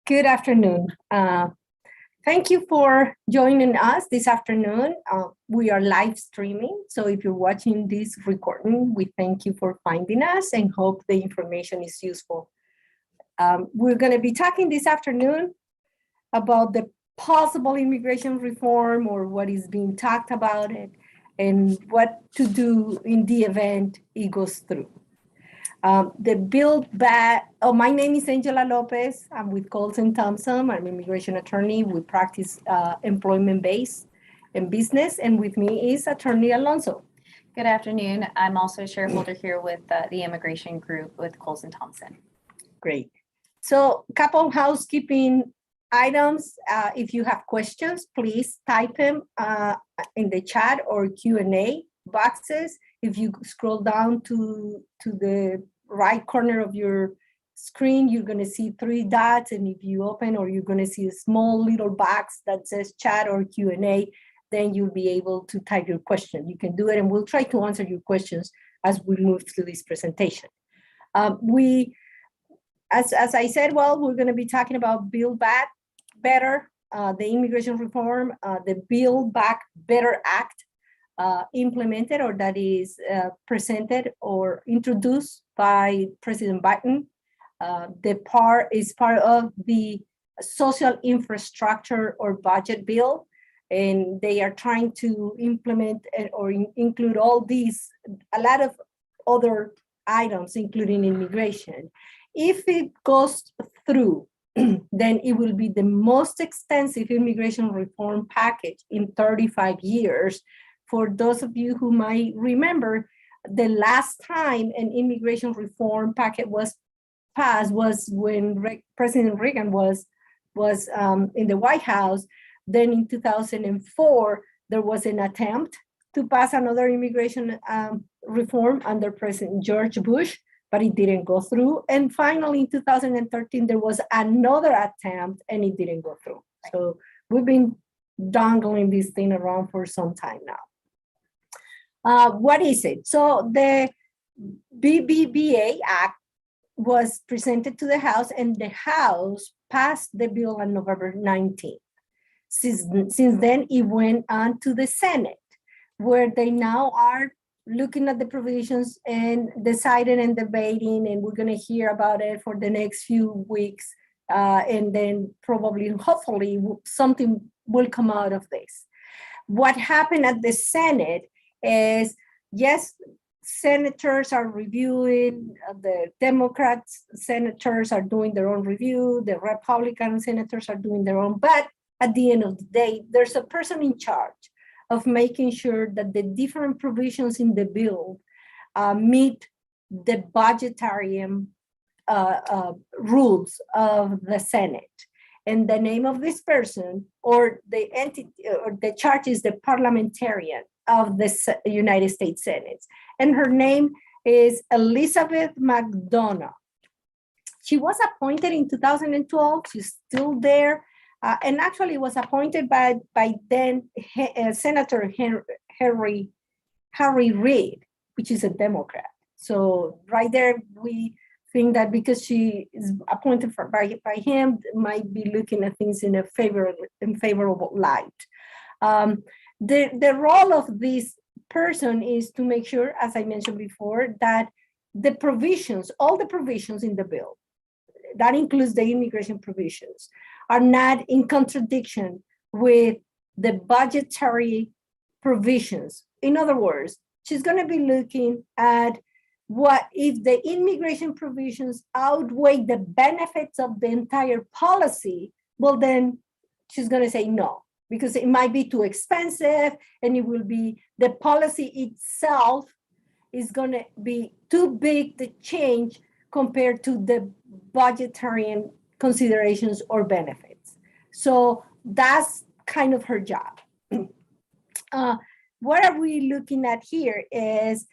Good afternoon. Thank you for joining us this afternoon. We are live streaming, so if you're watching this recording, we thank you for finding us and hope the information is useful. We're going to be talking this afternoon about the possible immigration reform or what is being talked about it and what to do in the event it goes through. The Build Back, my name is Angela Lopez. I'm with Cowles Thompson. I'm an immigration attorney. We practice employment-based and business, and with me is attorney Alonzo. Good afternoon. I'm also a shareholder here with the immigration group with Cowles Thompson. Great. So a couple housekeeping items. If you have questions, please type them in the chat or Q&A boxes. If you scroll down to the right corner of your screen, you're going to see 3 dots. And if you open, or you're going to see a small little box that says chat or Q&A, then you'll be able to type your question. You can do it, and we'll try to answer your questions as we move through this presentation. As I said, well, we're going to be talking about Build Back Better, the immigration reform, the Build Back Better Act, implemented, or that is presented or introduced by President Biden. The part is part of the social infrastructure or budget bill, and they are trying to implement or include all these, a lot of other items, including immigration. If it goes through, then it will be the most extensive immigration reform package in 35 years. For those of you who might remember, the last time an immigration reform packet was passed was when President Reagan was in the White House. Then in 2004, there was an attempt to pass another immigration reform under President George Bush, but it didn't go through. And finally, in 2013, there was another attempt, and it didn't go through. So we've been dangling this thing around for some time now. What is it? So the BBBA Act was presented to the House, and the House passed the bill on November 19th. Since then, it went on to the Senate, where they now are looking at the provisions and deciding and debating, and we're going to hear about it for the next few weeks, and then probably, hopefully, something will come out of this. What happened at the Senate is, yes, senators are reviewing, the Democrats senators are doing their own review, the Republican senators are doing their own, but at the end of the day, there's a person in charge of making sure that the different provisions in the bill meet the budgetary rules of the Senate. And the name of this person, or the entity, or the charge, is the parliamentarian of the United States Senate. And her name is Elizabeth McDonough. She was appointed in 2012. She's still there. And actually was appointed by then Senator Harry Reid, which is a Democrat. So right there, we think that because she is appointed by him, might be looking at things in a favorable light. The role of this person is to make sure, as I mentioned before, that the provisions, all the provisions in the bill, that includes the immigration provisions, are not in contradiction with the budgetary provisions. In other words, she's going to be looking at what if the immigration provisions outweigh the benefits of the entire policy. Well, then she's going to say no, because it might be too expensive, and it will be, the policy itself is going to be too big to change compared to the budgetary considerations or benefits. So that's kind of her job. What are we looking at here is,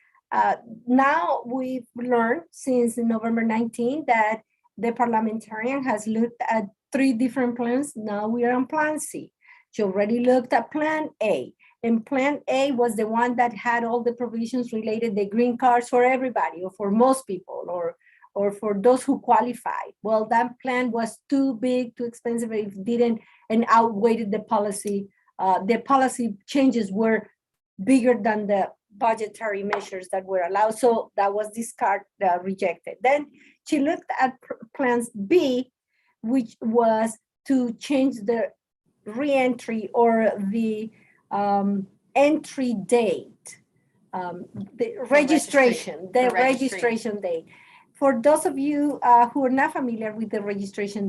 now we've learned since November 19 that the parliamentarian has looked at 3 different plans. Now we are on Plan C. She already looked at Plan A, and Plan A was the one that had all the provisions related to green cards for everybody, or for most people, or for those who qualified. Well, that plan was too big, too expensive, it didn't, and outweighed the policy. The policy changes were bigger than the budgetary measures that were allowed. So that was rejected. Then she looked at plans B, which was to change the reentry or the entry date, the registration date. For those of you who are not familiar with the registration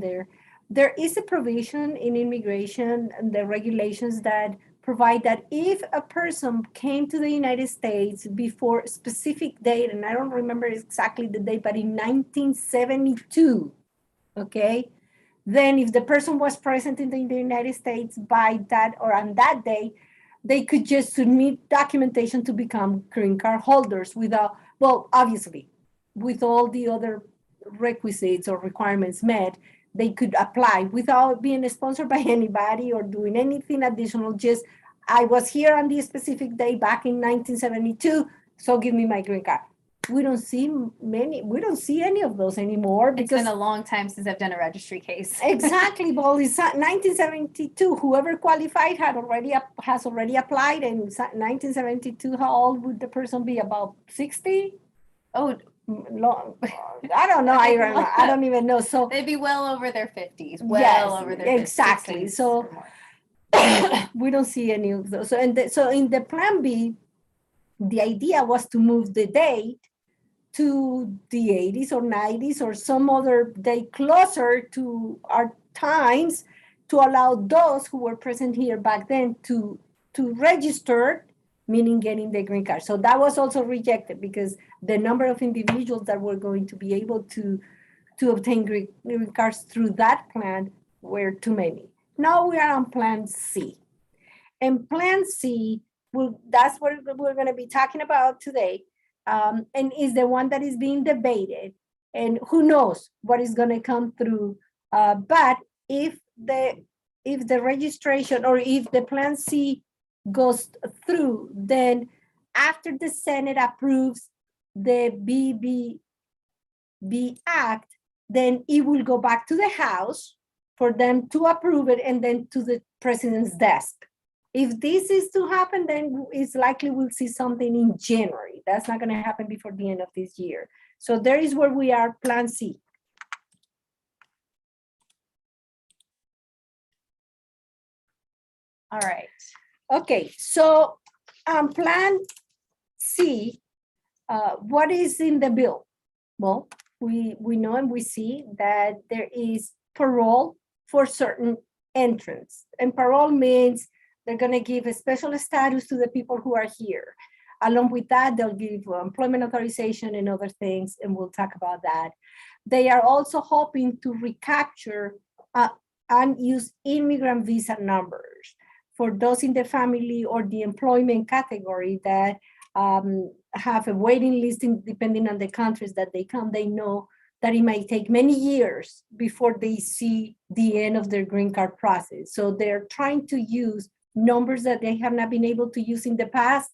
there is a provision in immigration and the regulations that provide that if a person came to the United States before a specific date, and I don't remember exactly the date, but in 1972, okay, then if the person was present in the United States by that or on that day, they could just submit documentation to become green card holders without, well, obviously, with all the other requisites or requirements met, they could apply without being sponsored by anybody or doing anything additional. Just, I was here on this specific day back in 1972, so give me my green card. We don't see any of those anymore. It's been a long time since I've done a registry case. Exactly. Well, it's 1972. Whoever qualified has already applied. And 1972, how old would the person be? About 60? Oh, long. I don't know. I don't even know. So they'd be well over their 50s. Over their 50s. Exactly. So we don't see any of those. So in the plan B, the idea was to move the date to the 80s or 90s or some other day closer to our times to allow those who were present here back then to register, meaning getting the green card. So that was also rejected because the number of individuals that were going to be able to obtain green cards through that plan were too many. Now we are on plan C. And plan C, that's what we're going to be talking about today. And is the one that is being debated, and who knows what is going to come through. But if the registration or if the plan C goes through, then after the Senate approves the BBB Act, then it will go back to the House for them to approve it and then to the president's desk. If this is to happen, then it's likely we'll see something in January. That's not going to happen before the end of this year. So there is where we are, plan C. All right. Okay, so plan C, what is in the bill? Well, we know and we see that there is parole for certain entrants. And parole means they're going to give a special status to the people who are here. Along with that, they'll give employment authorization and other things, and we'll talk about that. They are also hoping to recapture unused immigrant visa numbers for those in the family or the employment category that have a waiting list depending on the countries that they come. They know that it might take many years before they see the end of their green card process. So they're trying to use numbers that they have not been able to use in the past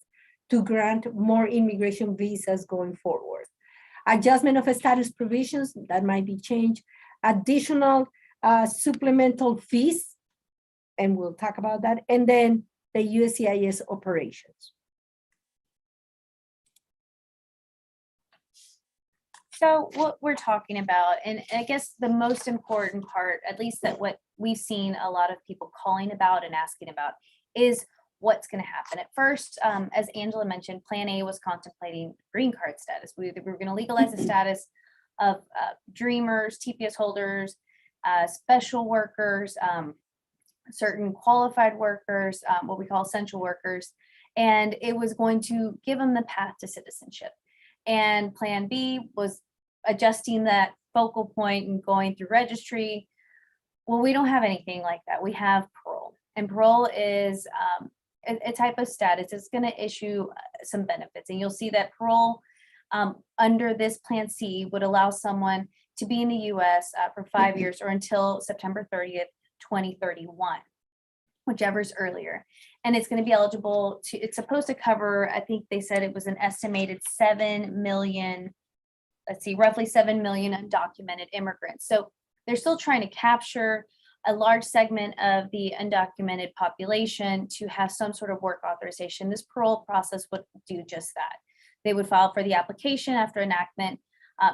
to grant more immigration visas going forward. Adjustment of status provisions, that might be changed. Additional supplemental fees, and we'll talk about that. And then the USCIS operations. So what we're talking about, and I guess the most important part, at least that what we've seen a lot of people calling about and asking about, is what's going to happen. At first, as Angela mentioned, Plan A was contemplating green card status. We were going to legalize the status of dreamers, TPS holders, special workers, certain qualified workers, what we call essential workers, and it was going to give them the path to citizenship. And Plan B was adjusting that focal point and going through registry. Well, we don't have anything like that. We have parole, and parole is a type of status. It's going to issue some benefits, and you'll see that parole under this Plan C would allow someone to be in the U.S. For 5 years or until September 30th, 2031, whichever's earlier. And it's going to be eligible to, it's supposed to cover, I think they said it was an estimated 7 million let's see, roughly 7 million undocumented immigrants. So they're still trying to capture a large segment of the undocumented population to have some sort of work authorization. This parole process would do just that. They would file for the application after enactment,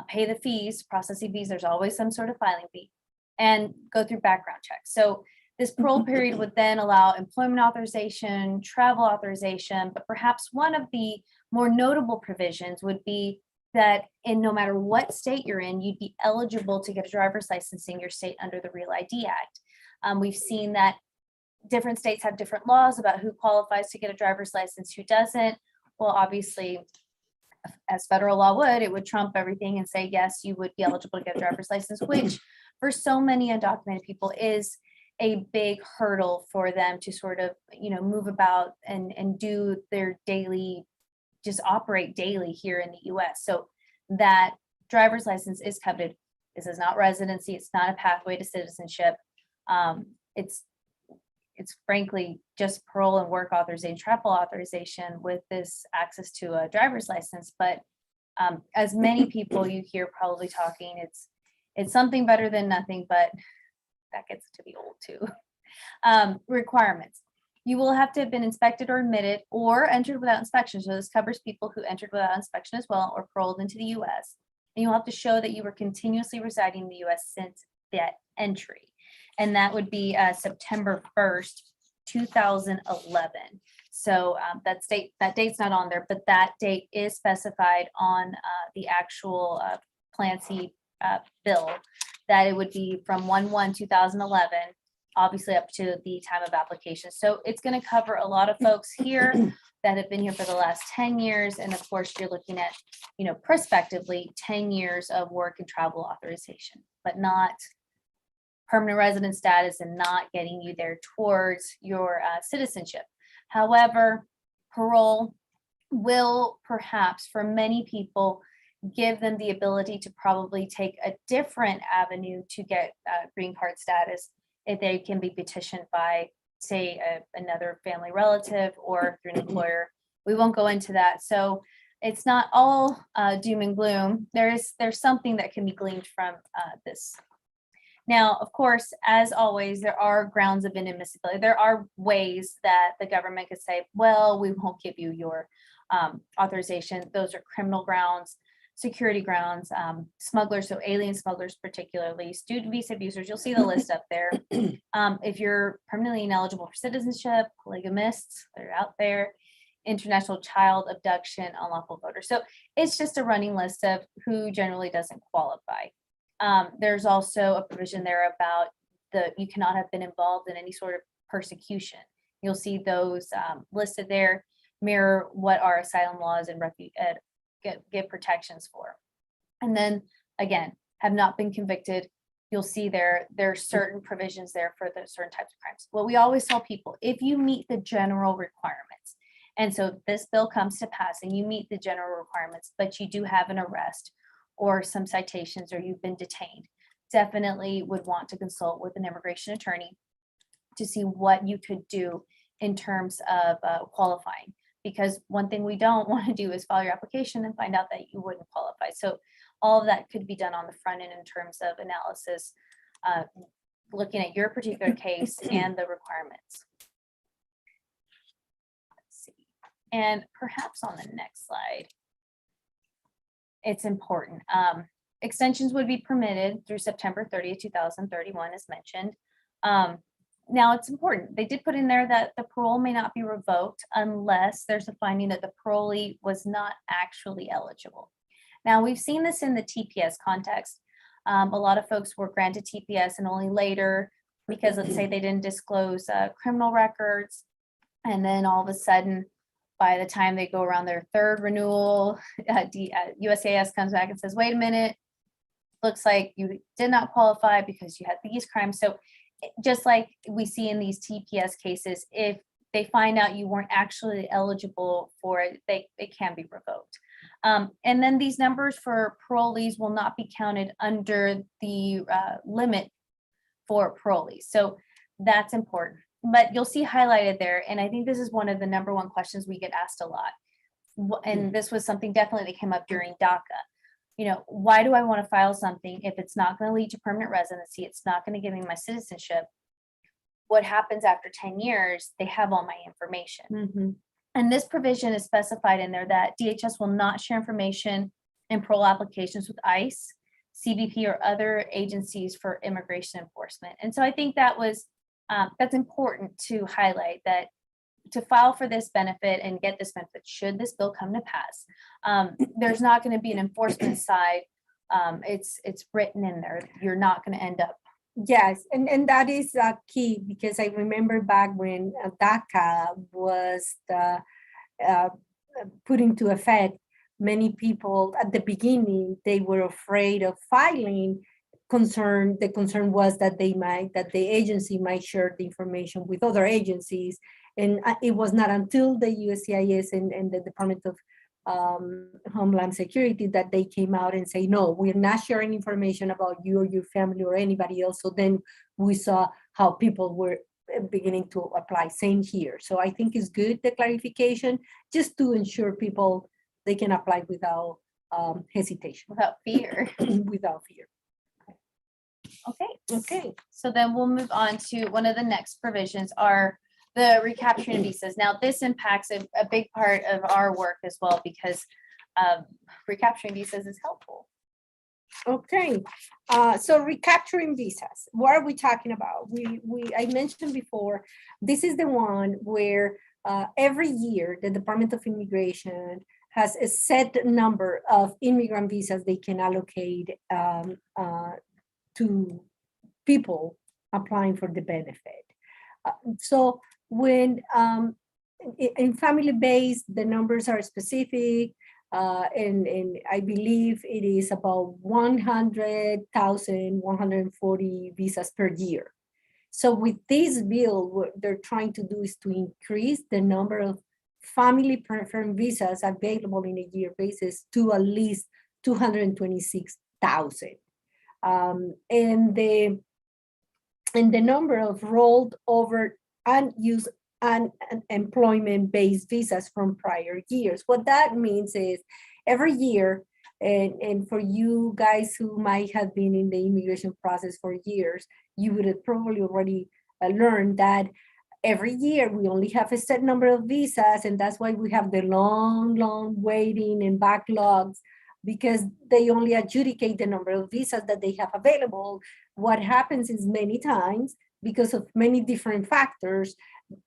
pay the fees, processing fees, there's always some sort of filing fee, and go through background checks. So this parole period would then allow employment authorization, travel authorization, but perhaps one of the more notable provisions would be that in no matter what state you're in, you'd be eligible to get a driver's license in your state under the Real ID Act. We've seen that different states have different laws about who qualifies to get a driver's license, who doesn't. Well, obviously, as federal law would, it would trump everything and say, yes, you would be eligible to get a driver's license, which for so many undocumented people is a big hurdle for them to sort of, move about and do their daily, just operate daily here in the US. So that driver's license is coveted. This is not residency. It's not a pathway to citizenship. It's frankly just parole and work authorization, travel authorization with this access to a driver's license. But as many people you hear probably talking, it's something better than nothing, but that gets to be old too. Requirements. You will have to have been inspected or admitted or entered without inspection. So this covers people who entered without inspection as well or paroled into the US. And you'll have to show that you were continuously residing in the US since that entry. And that would be September 1st, 2011. So that date's not on there, but that date is specified on the actual Plan C bill, that it would be from 1/1/2011, obviously up to the time of application. So it's going to cover a lot of folks here that have been here for the last 10 years. And of course, you're looking at, prospectively 10 years of work and travel authorization, but not permanent resident status and not getting you there towards your citizenship. However, parole will perhaps for many people give them the ability to probably take a different avenue to get green card status if they can be petitioned by, say, another family relative or through an employer. We won't go into that. So it's not all doom and gloom. There's something that can be gleaned from this. Now, of course, as always, there are grounds of inadmissibility. There are ways that the government could say, well, we won't give you your authorization. Those are criminal grounds, security grounds, smugglers, so alien smugglers particularly, student visa abusers, you'll see the list up there. If you're permanently ineligible for citizenship, polygamists, they're out there, international child abduction, unlawful voter. So it's just a running list of who generally doesn't qualify. There's also a provision there about you cannot have been involved in any sort of persecution. You'll see those listed there, mirror what our asylum laws and give protections for. And then again, have not been convicted. You'll see there's certain provisions there for the certain types of crimes. What we always tell people, if you meet the general requirements, and so this bill comes to pass and you meet the general requirements, but you do have an arrest or some citations or you've been detained, definitely would want to consult with an immigration attorney to see what you could do in terms of qualifying. Because one thing we don't want to do is file your application and find out that you wouldn't qualify. So all of that could be done on the front end in terms of analysis, looking at your particular case and the requirements. Let's see. And perhaps on the next slide, it's important. Extensions would be permitted through September 30th, 2031, as mentioned. Now it's important. They did put in there that the parole may not be revoked unless there's a finding that the parolee was not actually eligible. Now we've seen this in the TPS context. A lot of folks were granted TPS and only later, because let's say they didn't disclose criminal records, and then all of a sudden, by the time they go around their third renewal, USCIS comes back and says, wait a minute, looks like you did not qualify because you had these crimes. So just like we see in these TPS cases, if they find out you weren't actually eligible for it, it can be revoked. And then these numbers for parolees will not be counted under the limit for parolees. So that's important. But you'll see highlighted there, and I think this is one of the #1 questions we get asked a lot. And this was something definitely that came up during DACA. why do I want to file something if it's not going to lead to permanent residency? It's not going to give me my citizenship. What happens after 10 years? They have all my information. Mm-hmm. And this provision is specified in there that DHS will not share information in parole applications with ICE, CBP, or other agencies for immigration enforcement. And so I think that's important to highlight, that to file for this benefit and get this benefit, should this bill come to pass, there's not going to be an enforcement side. It's written in there. You're not going to end up. Yes, and that is key, because I remember back when DACA was put into effect, many people at the beginning, they were afraid of filing. The concern was that the agency might share the information with other agencies. And it was not until the USCIS and the Department of Homeland Security that they came out and say, no, we're not sharing information about you or your family or anybody else. So then we saw how people were beginning to apply. Same here. So I think it's good, the clarification, just to ensure people they can apply without hesitation. Without fear. Without fear. Okay. So then we'll move on to one of the next provisions, are the recapturing visas. Now, this impacts a big part of our work as well, because recapturing visas is helpful. Okay, so recapturing visas, what are we talking about? I mentioned before, this is the one where every year the Department of Immigration has a set number of immigrant visas they can allocate to people applying for the benefit. So when in family-based, the numbers are specific, and I believe it is about 100,140 visas per year. So with this bill, what they're trying to do is to increase the number of family preferred visas available in a year basis to at least 226,000. And the number of rolled over unused unemployment-based visas from prior years. What that means is every year, and for you guys who might have been in the immigration process for years, you would have probably already learned that every year we only have a set number of visas, and that's why we have the long waiting and backlogs, because they only adjudicate the number of visas that they have available. What happens is many times, because of many different factors,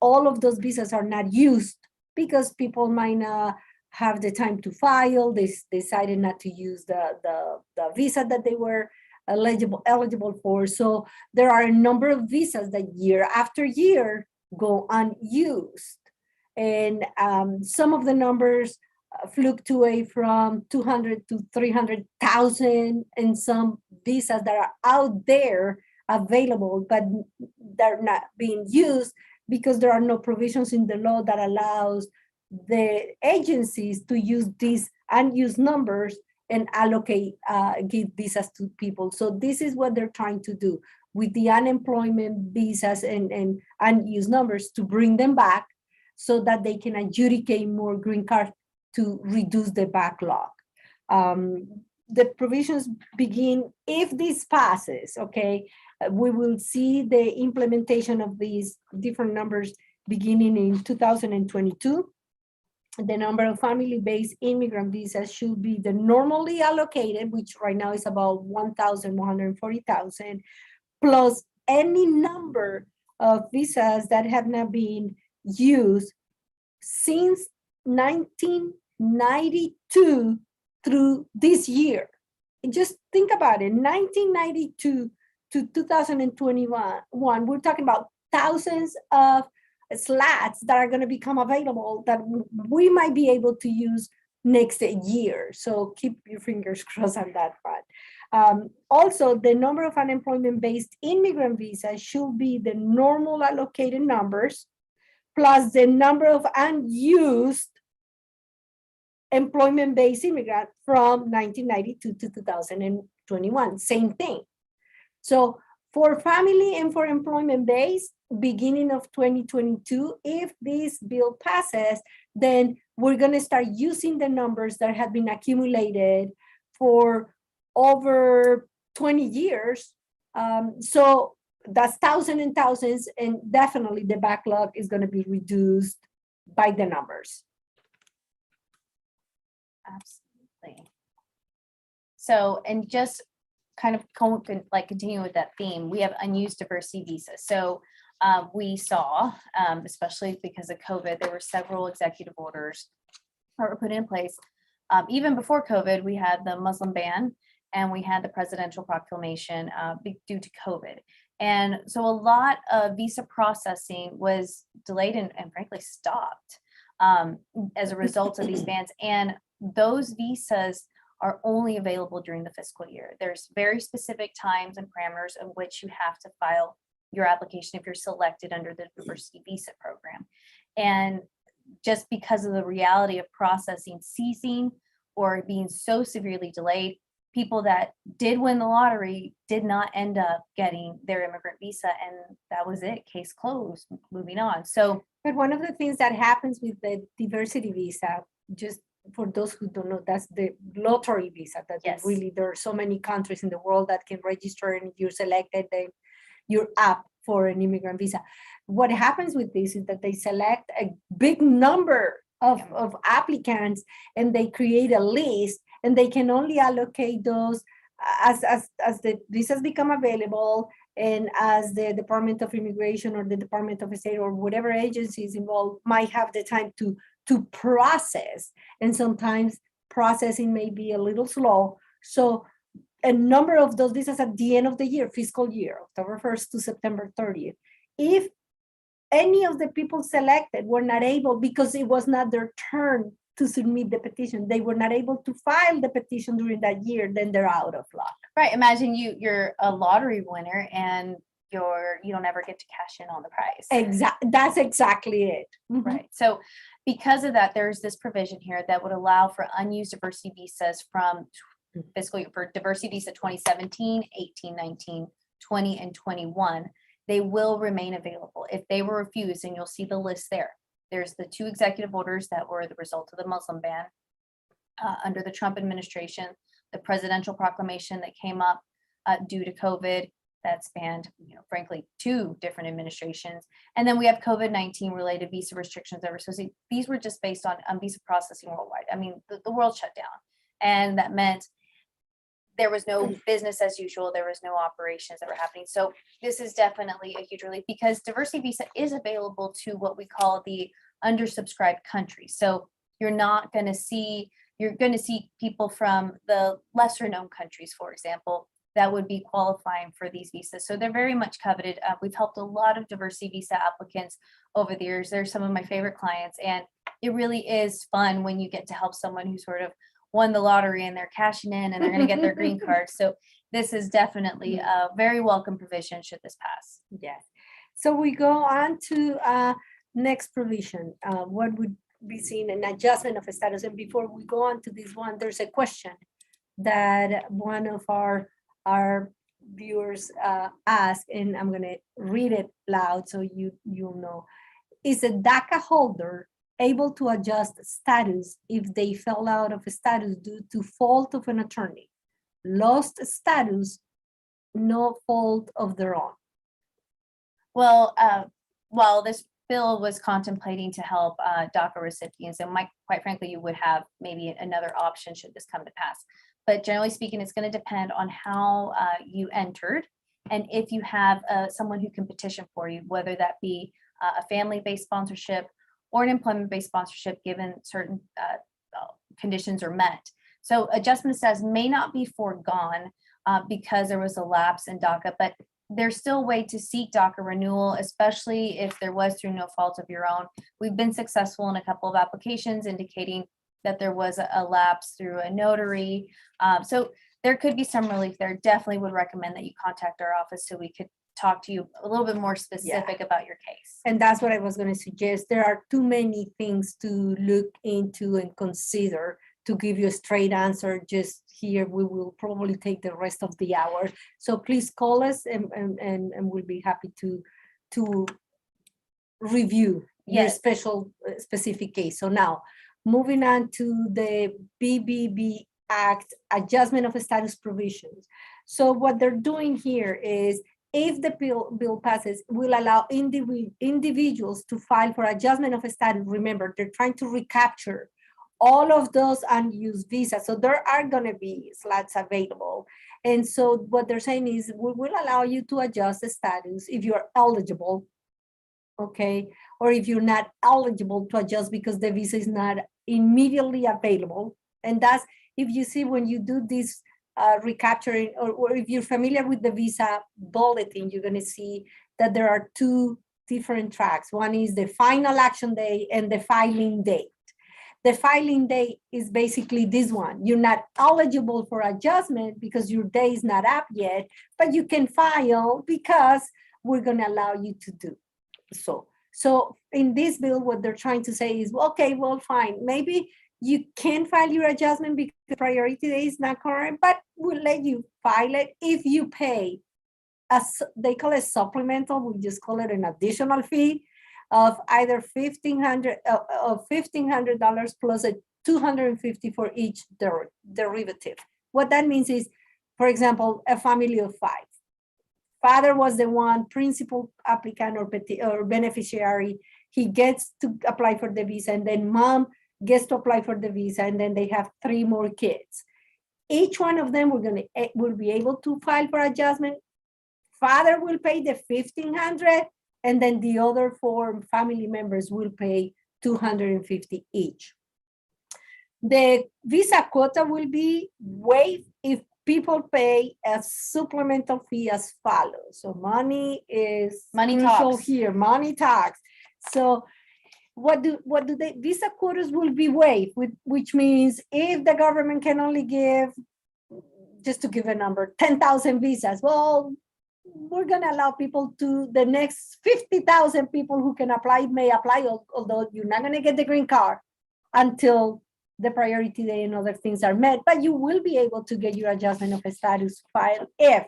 all of those visas are not used because people might not have the time to file. They decided not to use the visa that they were eligible for. So there are a number of visas that year after year go unused. And some of the numbers fluctuate from 200 to 300,000, and some visas that are out there available, but they're not being used because there are no provisions in the law that allows the agencies to use these unused numbers and give visas to people. So this is what they're trying to do with the unemployment visas and unused numbers, to bring them back so that they can adjudicate more green cards to reduce the backlog. The provisions begin, if this passes, okay, we will see the implementation of these different numbers beginning in 2022. The number of family-based immigrant visas should be the normally allocated, which right now is about 140,000, plus any number of visas that have not been used since 1992 through this year. And just think about it, 1992 to 2021, we're talking about thousands of slots that are going to become available that we might be able to use next year. So keep your fingers crossed on that front. Also, the number of unemployment-based immigrant visas should be the normal allocated numbers plus the number of unused employment-based immigrant from 1992 to 2021, same thing. So for family and for employment-based, beginning of 2022, if this bill passes, then we're going to start using the numbers that have been accumulated for over 20 years. So that's thousands and thousands, and definitely the backlog is going to be reduced by the numbers. Absolutely. So, and just kind of continue with that theme, we have unused diversity visas. So we saw, especially because of COVID, there were several executive orders that were put in place. Even before COVID, we had the Muslim ban and we had the presidential proclamation due to COVID. And so a lot of visa processing was delayed and frankly stopped as a result of these bans. And those visas are only available during the fiscal year. There's very specific times and parameters in which you have to file your application if you're selected under the diversity visa program. And just because of the reality of processing ceasing or being so severely delayed, people that did win the lottery did not end up getting their immigrant visa, and that was it, case closed, moving on. So, but one of the things that happens with the diversity visa, just for those who don't know, that's the lottery visa. That yes, really, there are so many countries in the world that can register, and if you're selected, you're up for an immigrant visa. What happens with this is that they select a big number of applicants, and they create a list, and they can only allocate those as the visas become available, and as the Department of Immigration or the Department of State or whatever agencies involved might have the time to process. And sometimes processing may be a little slow. So a number of those visas at the end of the year, fiscal year, October 1st to September 30th, if any of the people selected were not able, because it was not their turn to submit the petition, they were not able to file the petition during that year, then they're out of luck. Right. Imagine you're a lottery winner and you don't ever get to cash in on the prize. Exactly. That's exactly it. Mm-hmm. Right. So because of that, there's this provision here that would allow for unused diversity visas from fiscal year for diversity visa 2017, 18, 19, 20, and 21. They will remain available if they were refused, and you'll see the list there. There's the 2 executive orders that were the result of the Muslim ban under the Trump administration, the presidential proclamation that came up due to COVID that spanned, frankly, 2 different administrations. And then we have COVID-19 related visa restrictions that were supposed to, these were just based on visa processing worldwide. I mean, the world shut down, and that meant there was no business as usual. There was no operations that were happening. So this is definitely a huge relief, because diversity visa is available to what we call the undersubscribed countries. So you're going to see people from the lesser known countries, for example, that would be qualifying for these visas. So they're very much coveted. We've helped a lot of diversity visa applicants over the years. They're some of my favorite clients, and it really is fun when you get to help someone who sort of won the lottery and they're cashing in and they're going to get their green card. So this is definitely a very welcome provision should this pass. Yes. So we go on to next provision. What would be seen an adjustment of status? And before we go on to this one, there's a question that one of our viewers asked, and I'm going to read it loud so you'll know. Is a DACA holder able to adjust status if they fell out of status due to fault of an attorney? Lost status, no fault of their own. Well, while this bill was contemplating to help DACA recipients, and quite frankly, you would have maybe another option should this come to pass. But generally speaking, it's going to depend on how you entered, and if you have someone who can petition for you, whether that be a family-based sponsorship or an employment-based sponsorship, given certain conditions are met. So adjustment status may not be foregone because there was a lapse in DACA, but there's still a way to seek DACA renewal, especially if there was through no fault of your own. We've been successful in a couple of applications indicating that there was a lapse through a notary. So there could be some relief there. Definitely would recommend that you contact our office so we could talk to you a little bit more specific about your case. And that's what I was going to suggest. There are too many things to look into and consider to give you a straight answer. Just here, we will probably take the rest of the hour. So please call us, and we'll be happy to review your specific case. So now, moving on to the Act adjustment of status provisions. So what they're doing here is, if the bill passes, will allow individuals to file for adjustment of status. Remember, they're trying to recapture all of those unused visas. So there are going to be slots available. And so what they're saying is, we will allow you to adjust the status if you're eligible, okay? Or if you're not eligible to adjust because the visa is not immediately available. And that's, if you see when you do this recapturing, or if you're familiar with the visa bulletin, you're going to see that there are two different tracks. One is the final action day and the filing date. The filing date is basically this one. You're not eligible for adjustment because your day is not up yet, but you can file because we're going to allow you to do so. So in this bill, what they're trying to say is, okay, well, fine. Maybe you can file your adjustment because the priority date is not current, but we'll let you file it if you pay, they call it supplemental, we just call it an additional fee of either $1,500 plus a $250 for each derivative. What that means is, for example, a family of 5. Father was the one principal applicant or beneficiary. He gets to apply for the visa, and then mom gets to apply for the visa, and then they have 3 more kids. Each one of them will be able to file for adjustment. Father will pay the $1,500, and then the other 4 family members will pay $250 each. The visa quota will be waived if people pay a supplemental fee as follows. So money is crucial here, money talks. So what do they, visa quotas will be waived, which means if the government can only give, just to give a number, 10,000 visas, well, we're going to allow people to, the next 50,000 people who can apply may apply, although you're not going to get the green card until the priority date and other things are met, but you will be able to get your adjustment of a status file if,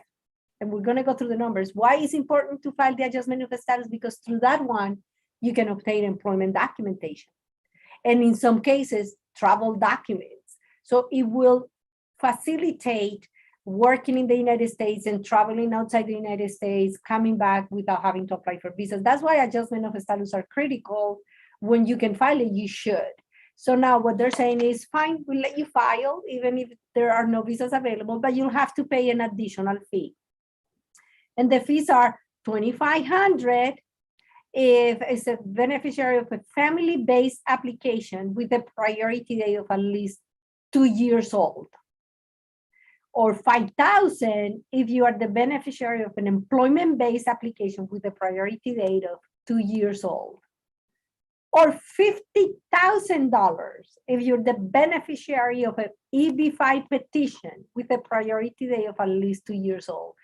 and we're going to go through the numbers. Why is it important to file the adjustment of a status? Because through that one, you can obtain employment documentation. And in some cases, travel documents. So it will facilitate working in the United States and traveling outside the United States, coming back without having to apply for visas. That's why adjustment of status are critical. When you can file it, you should. So now what they're saying is, fine, we'll let you file, even if there are no visas available, but you'll have to pay an additional fee. And the fees are $2,500 if it's a beneficiary of a family-based application with a priority date of at least 2 years old. Or $5,000 if you are the beneficiary of an employment-based application with a priority date of 2 years old. Or $50,000 if you're the beneficiary of an EB-5 petition with a priority date of at least 2 years old.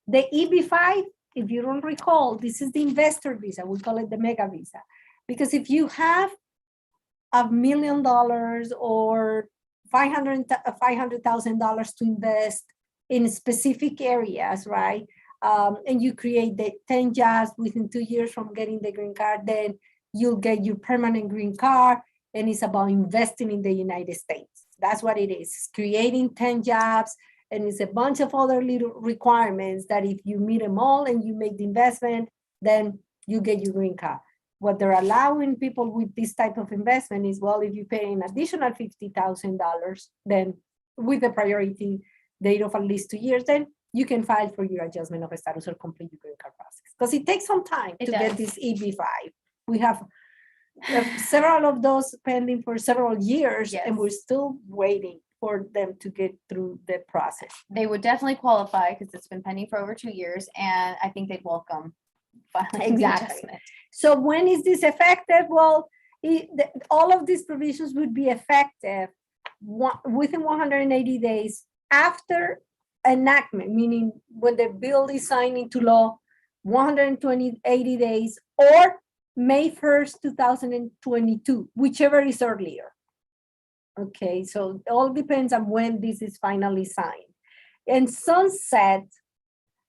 The EB-5, if you don't recall, this is the investor visa. We call it the mega visa. Because if you have $1 million or $500,000 to invest in specific areas, right? And you create the 10 jobs within 2 years from getting the green card, then you'll get your permanent green card, and it's about investing in the United States. That's what it is. It's creating 10 jobs, and it's a bunch of other little requirements that if you meet them all and you make the investment, then you get your green card. What they're allowing people with this type of investment is, well, if you pay an additional $50,000, then with the priority date of at least 2 years, then you can file for your adjustment of status or complete your green card process. Because it takes some time to get this EB-5. We have several of those pending for several years, and we're still waiting for them to get through the process. They would definitely qualify because it's been pending for over 2 years, and I think they'd welcome filing the adjustment. So when is this effective? Well, all of these provisions would be effective within 180 days after enactment, meaning when the bill is signed into law, 180 days, or May 1st, 2022, whichever is earlier. Okay, so it all depends on when this is finally signed. And sunset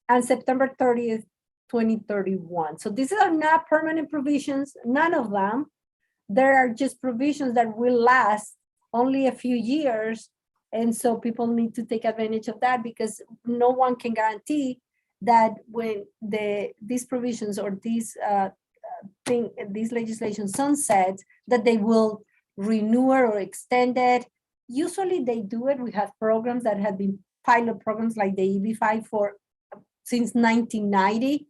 on September 30th, 2031. So these are not permanent provisions, none of them. There are just provisions that will last only a few years And so people need to take advantage of that, because no one can guarantee that when these provisions or these legislation sunsets, that they will renew it or extend it. Usually they do it. We have programs that have been pilot programs like the EB-5 since 1990.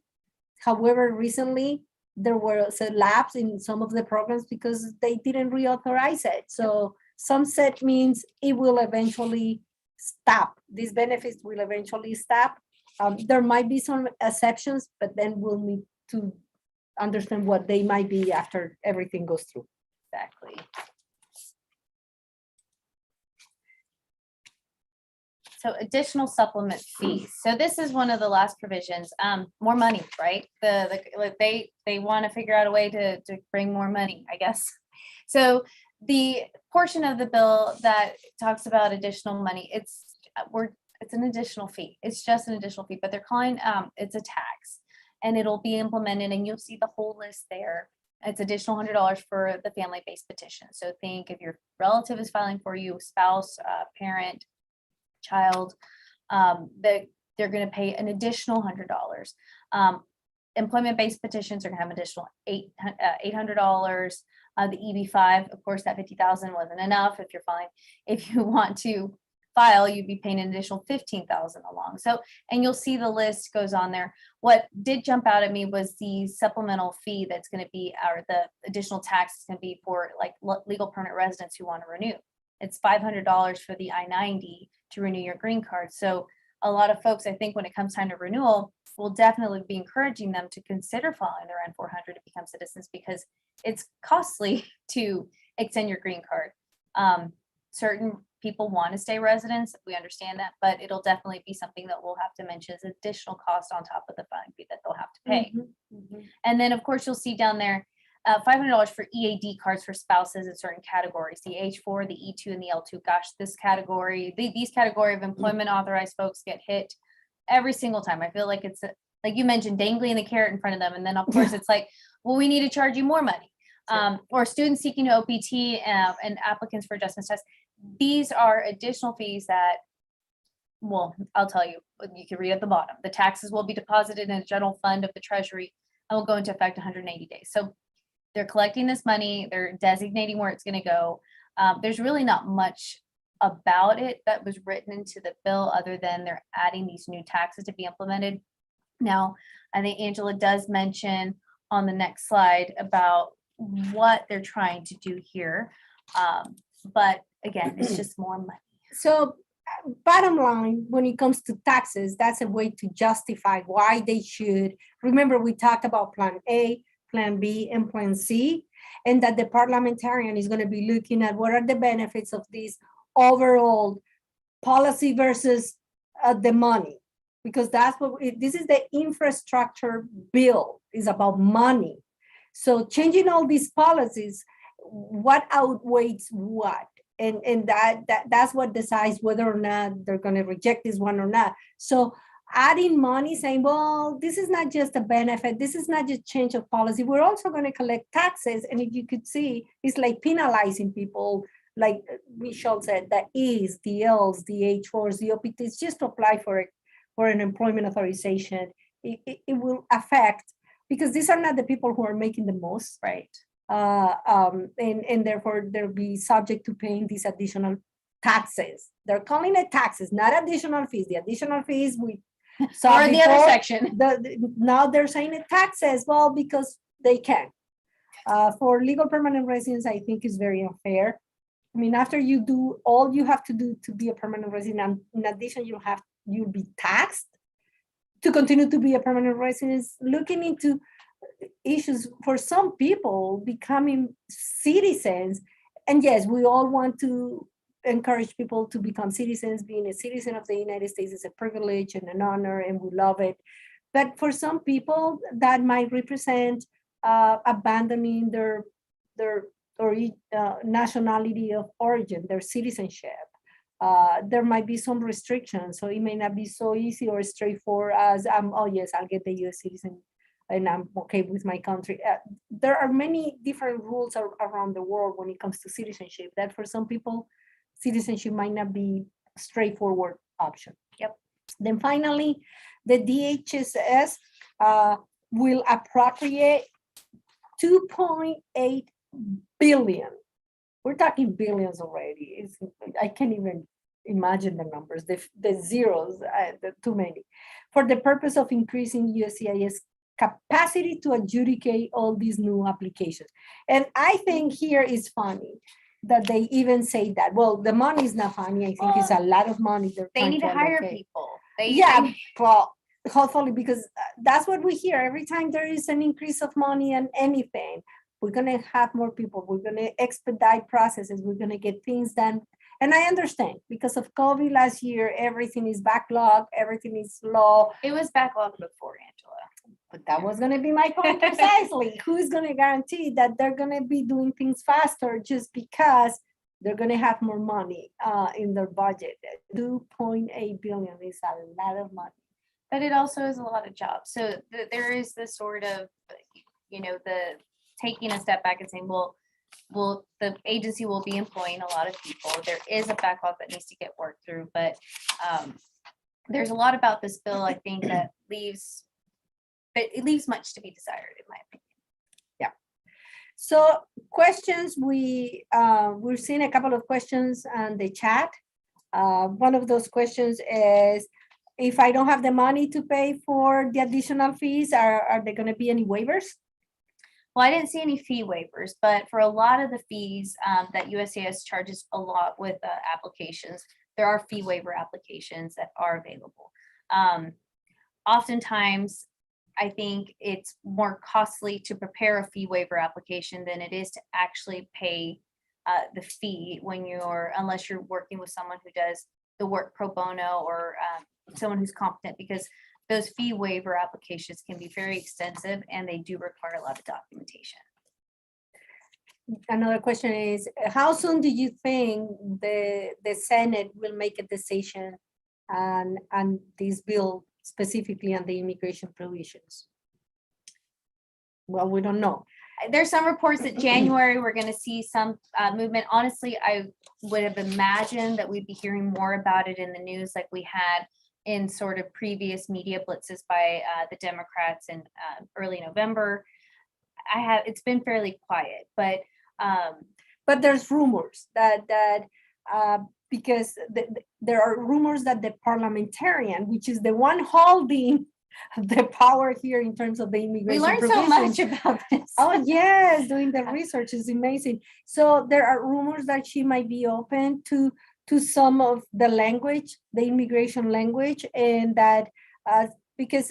However, recently there was a lapse in some of the programs because they didn't reauthorize it. So sunset means it will eventually stop. These benefits will eventually stop. There might be some exceptions, but then we'll need to understand what they might be after everything goes through. Exactly. So additional supplement fees. So this is one of the last provisions. More money, right? They want to figure out a way to bring more money, I guess. So the portion of the bill that talks about additional money, it's an additional fee. It's just an additional fee, but they're calling it's a tax, and it'll be implemented, and you'll see the whole list there. It's additional $100 for the family-based petition. So think if your relative is filing for you, spouse, parent, child, that they're going to pay an additional $100. Employment-based petitions are going to have an additional $800. The EB-5, of course, that $50,000 wasn't enough. If you want to file, you'd be paying an additional $15,000 along. So, and you'll see the list goes on there. What did jump out at me was the supplemental fee that's going to be, or the additional tax is going to be for like legal permanent residents who want to renew. It's $500 for the I-90 to renew your green card. So a lot of folks, I think when it comes time to renewal, will definitely be encouraging them to consider filing their N-400 to become citizens, because it's costly to extend your green card. Certain people want to stay residents, we understand that, but it'll definitely be something that we'll have to mention as additional cost on top of the filing fee that they'll have to pay. And then of course you'll see down there, $500 for EAD cards for spouses in certain categories, the H4, the E2, and the L2. Gosh, this category, these category of employment authorized folks get hit every single time. I feel like it's like you mentioned, dangling the carrot in front of them. And then of course it's like, well, we need to charge you more money. Or students seeking OPT and applicants for adjustment tests. These are additional fees that, well, I'll tell you, you can read at the bottom. The taxes will be deposited in a general fund of the Treasury and will go into effect 180 days. So they're collecting this money, they're designating where it's going to go. There's really not much about it that was written into the bill other than they're adding these new taxes to be implemented. Now, I think Angela does mention on the next slide about what they're trying to do here. But again, it's just more money. So bottom line, when it comes to taxes, that's a way to justify why they should. Remember, we talked about Plan A, Plan B, and Plan C, and that the parliamentarian is going to be looking at what are the benefits of this overall policy versus the money, because that's what this is. The infrastructure bill is about money. So changing all these policies, what outweighs what? And that's what decides whether or not they're going to reject this one or not. So adding money, saying, well, this is not just a benefit, this is not just change of policy, we're also going to collect taxes. And if you could see, it's like penalizing people, like Michelle said, the E's, the L's, the H4s, the OPTs, just to apply for an employment authorization. It will affect, because these are not the people who are making the most, right? And therefore they'll be subject to paying these additional taxes. They're calling it taxes, not additional fees. The additional fees we saw in the other section. Now they're saying it taxes, well, because they can. For legal permanent residents, I think is very unfair. I mean, after you do all you have to do to be a permanent resident, in addition, you'll be taxed to continue to be a permanent resident. Looking into issues for some people becoming citizens. And yes, we all want to encourage people to become citizens. Being a citizen of the United States is a privilege and an honor, and we love it. But for some people, that might represent abandoning their nationality of origin, their citizenship. There might be some restrictions, so it may not be so easy or straightforward as, oh yes, I'll get the US citizen and I'm okay with my country. There are many different rules around the world when it comes to citizenship that for some people citizenship might not be a straightforward option. Yep. Then finally, the DHS will appropriate 2.8 billion. We're talking billions already. I can't even imagine the numbers, the zeros, too many, for the purpose of increasing USCIS capacity to adjudicate all these new applications. And I think here is funny that they even say that. Well, the money is not funny. I think it's a lot of money. They need to hire allocate. people. Well, hopefully, because that's what we hear every time there is an increase of money and anything. We're going to have more people. We're going to expedite processes. We're going to get things done. And I understand because of COVID last year, everything is backlogged. Everything is slow. It was backlogged before, Angela. But that was going to be my point precisely. Who is going to guarantee that they're going to be doing things faster just because they're going to have more money in their budget? 2.8 billion is a lot of money. But it also is a lot of jobs. So there is this sort of, the taking a step back and saying, well, the agency will be employing a lot of people. There is a backlog that needs to get worked through, but there's a lot about this bill, I think, that leaves much to be desired, in my opinion. Yeah. So questions, we're seeing a couple of questions on the chat. One of those questions is, if I don't have the money to pay for the additional fees, are there going to be any waivers? Well, I didn't see any fee waivers, but for a lot of the fees that USCIS charges a lot with applications, there are fee waiver applications that are available. Oftentimes, I think it's more costly to prepare a fee waiver application than it is to actually pay the fee unless you're working with someone who does the work pro bono or someone who's competent, because those fee waiver applications can be very extensive and they do require a lot of documentation. Another question is, how soon do you think the Senate will make a decision on this bill, specifically on the immigration provisions? Well, we don't know. There's some reports that January we're going to see some movement. Honestly, I would have imagined that we'd be hearing more about it in the news like we had in sort of previous media blitzes by the Democrats in early November. It's been fairly quiet, but there's rumors that because there are rumors that the parliamentarian, which is the one holding the power here in terms of the immigration. We learned so much about this. Oh yes, doing the research is amazing. So there are rumors that she might be open to some of the language, the immigration language, and that because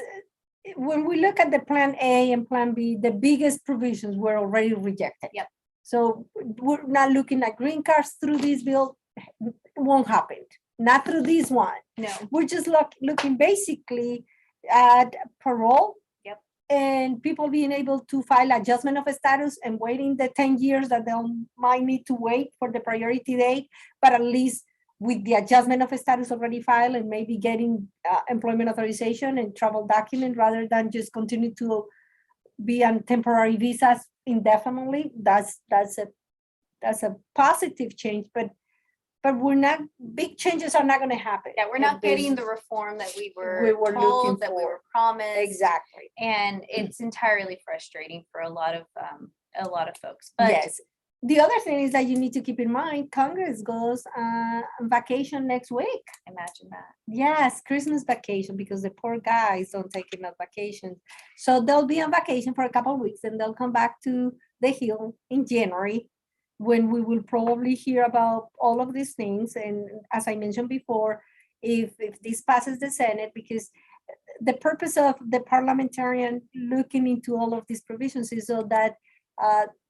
when we look at the Plan A and Plan B, the biggest provisions were already rejected. Yep. So we're not looking at green cards through this bill. It won't happen. Not through this one. No. We're just looking basically at parole. Yep. And people being able to file adjustment of status and waiting the 10 years that they might need to wait for the priority date, but at least with the adjustment of a status already filed and maybe getting employment authorization and travel document rather than just continue to be on temporary visas indefinitely. That's a positive change, but we're not, big changes are not going to happen. Yeah, we're not getting the reform that we were told, that we were promised. Exactly. And it's entirely frustrating for a lot of folks. But yes. The other thing is that you need to keep in mind, Congress goes on vacation next week. Imagine that. Yes, Christmas vacation, because the poor guys don't take enough vacation. So they'll be on vacation for a couple of weeks and they'll come back to the Hill in January, when we will probably hear about all of these things. And as I mentioned before, if this passes the Senate, because the purpose of the parliamentarian looking into all of these provisions is so that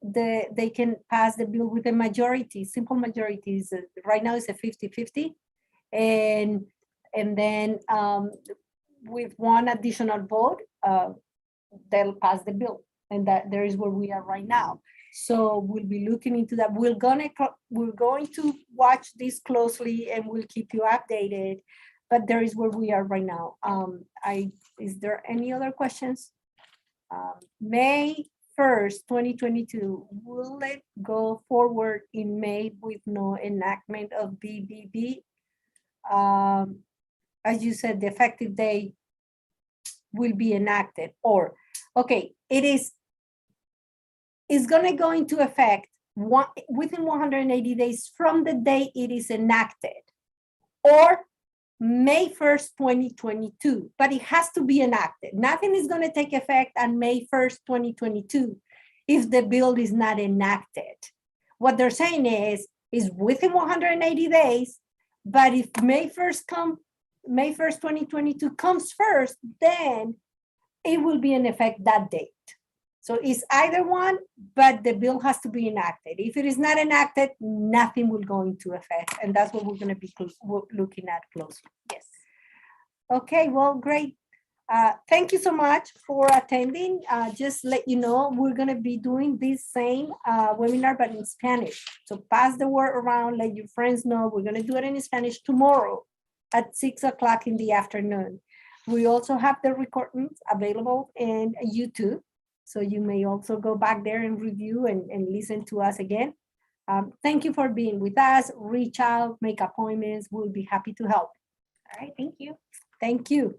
they can pass the bill with a majority, simple majorities. Right now it's a 50-50. And then with one additional vote, they'll pass the bill. And that there is where we are right now. So we'll be looking into that. We're going to watch this closely and we'll keep you updated. But there is where we are right now. Is there any other questions? May 1st, 2022, will it go forward in May with no enactment of BBB? As you said, the effective date will be enacted, or, okay, it's going to go into effect within 180 days from the day it is enacted, or May 1st, 2022, but it has to be enacted. Nothing is going to take effect on May 1st, 2022 if the bill is not enacted. What they're saying is within 180 days, but if May 1st, 2022 comes first, then it will be in effect that date. So it's either one, but the bill has to be enacted. If it is not enacted, nothing will go into effect. And that's what we're going to be looking at closely. Yes. Okay, well, great. Thank you so much for attending. Just let you know, we're going to be doing this same webinar, but in Spanish. So pass the word around, let your friends know. We're going to do it in Spanish tomorrow at 6 o'clock in the afternoon. We also have the recordings available in YouTube. So you may also go back there and review and listen to us again. Thank you for being with us. Reach out, make appointments. We'll be happy to help. All right, thank you. Thank you.